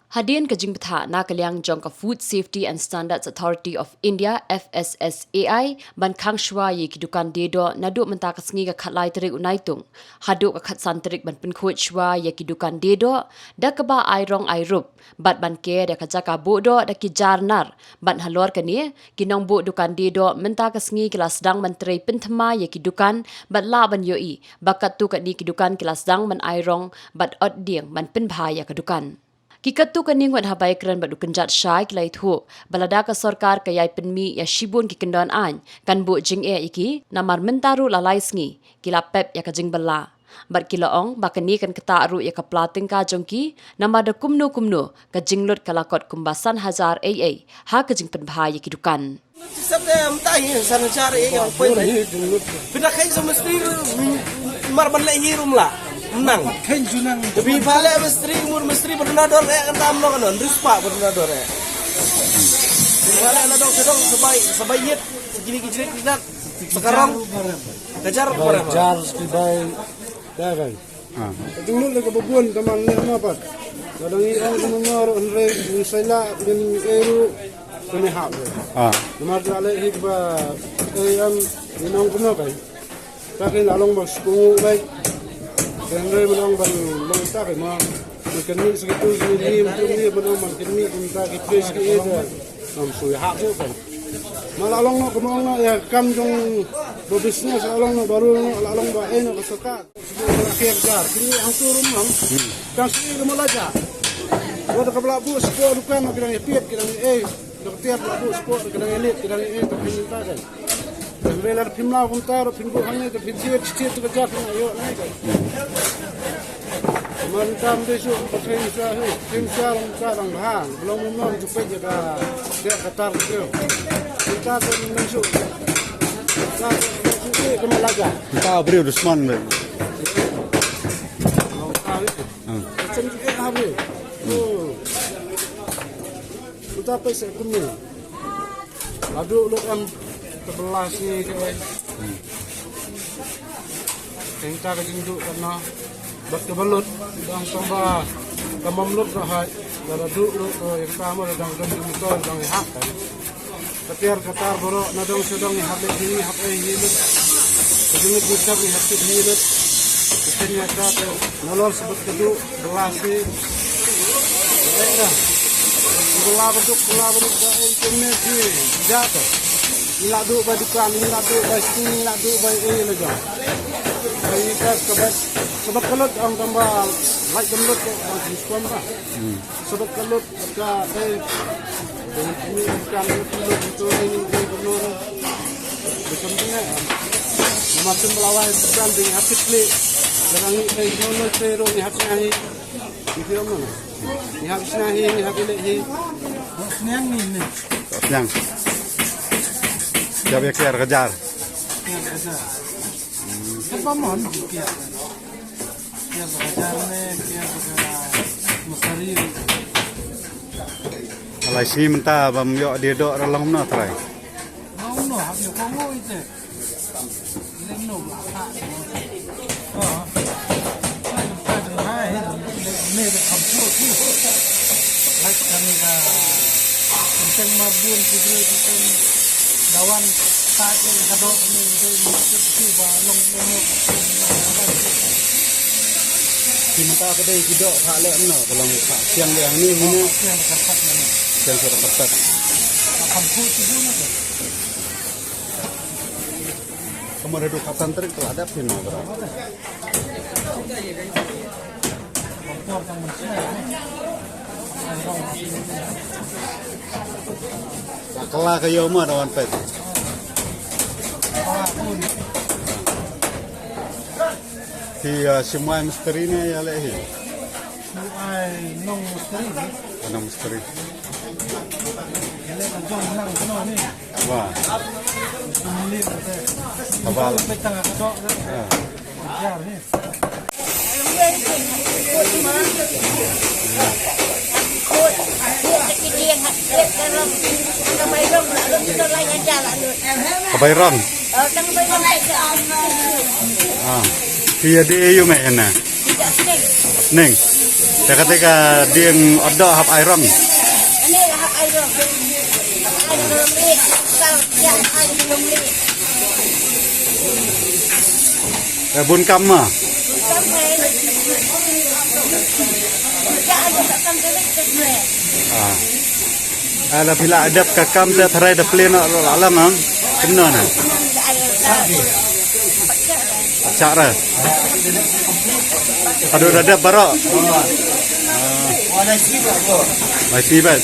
Hadian kajing betha na kaliang jong ka Food Safety and Standards Authority of India FSSAI ban khang shwa ye kidukan dedo nadu menta ka sngi ka khatlai terik unaitung hadu ka khat santerik ban pin khoi shwa ye kidukan dedo da ka ba ai rong ai rup bat ban ke da ka jaka bodo da ki jarnar ban halor ka ni kinong bo dukan dedo menta ka sngi kelas dang menteri pinthama ye kidukan bat la ban yoi bakat tu ka ni kidukan kelas dang ban ai rong bat od dieng ban pin bhaya ka dukan Kikatu kaning wan habai kran badu kenjat syai kilai thu balada ka sarkar kayai penmi ya shibun ki kendon an kan bu jing iki namar mentaru lalai sngi kila pep ya ka jing bala bar kila ong bakani kan kata aru ya ka plating ka jongki namar da kumnu ka jinglut kalakot kumbasan hazar aa ha ka jing pen bhai ki dukan Sabda tahi sanacar yang poin pindah kai sama istri mar banle hirum la menang Kain junang lebih balik mestri bernador kan tam lo kan rispa bernador balik nador sedong sebaik yet segini kita sekarang kejar barang jar sebagai dagang dulu le kebubuan teman ni apa kadang yang semua andre misala bin eru kene hak nomor ale hikba yang minong kuno kai tapi lalong bos ku baik Genre menang ban longta ke ma kini segitu ni menang man kini kita kipres ke ida nam sui hak tu kan malalong no kemong no ya kam jong bisnes along no baru no along ba eno ke sekat kerja kini ang turun lang kan sui ke malaja wada ka blabu sport dukan no kidang piet kidang dokter blabu sport kidang elit kidang tapi minta kan Velar pimla puntar pingu hangne to pinjir stit to kerja pun ayo naik kan. Mantam desu timsa orang bahang belum umum jumpa jaga dia katar tu. Kita tu menuju. Kita menuju ke Malaga. Kita beri Usman ber. Macam ni apa? Kita pesa kuni. Aduh lu kan sebelah ni ke tengka ke jinduk karena bat kebelut dan tambah kemamlut rahat daradu lu yang sama dan motor dan hak kan ketiar katar borok nadong sedang ni hak ini hak hilut kejungut bisa ni hak hilut kitanya kata nolol sebut keduk belas ni dah belah bentuk dah ini jatuh Iladu by dukan, iladu by sting, iladu by lega. Bayi kas sebab kelut ang tambah light kelut ang diskon ba. Sebab kelut ka dengan ini ikan kelut itu ini kelut. Macam ni macam melawai sedang dengan hati klik. Dengan ini nono zero ni hati ni. Itu mana? Ni hati ni hati ni. Senyang ni. Senyang. Jab ya kejar kejar. Apa mohon dia? Dia kejar ni, dia mestari. Kalau sini mentah bam yo dia dok dalam mana terai? Mau no, habis kamu itu. Leno lah. Oh. Ada hai, ni ada kampur tu. Like kami dah tentang mabun kita tentang dawan tak yang kadok ni itu tiba long. Kita kedai kidok hak lek no kalau hak siang yang ni mana Yang dapat mana? siang sudah ketat. Kampung tu mana tu? Kemarin duduk kapan terik telah ada pin berapa? Kampung yang mana? Kelah kayo mah dawan pet. Thì semua misteri ni ya leh. Ai nong misteri. Ada misteri. Ele kan jom nang kono ni. Wah. Ni tu. Abal. Petang kadok. Ya ni. Kebairang. Dia dia you mai na. Neng. แต่ketika dia odo hap airong Ini hak air rom. Air rom ni sal yang air rom ni. bun kam mah Sampai ya ada tak sampai ke sini. ala bila adap ka kam te tharai da plane alam ang kena na Air dah. cara aduh ada barok Wala siba ko. masih bas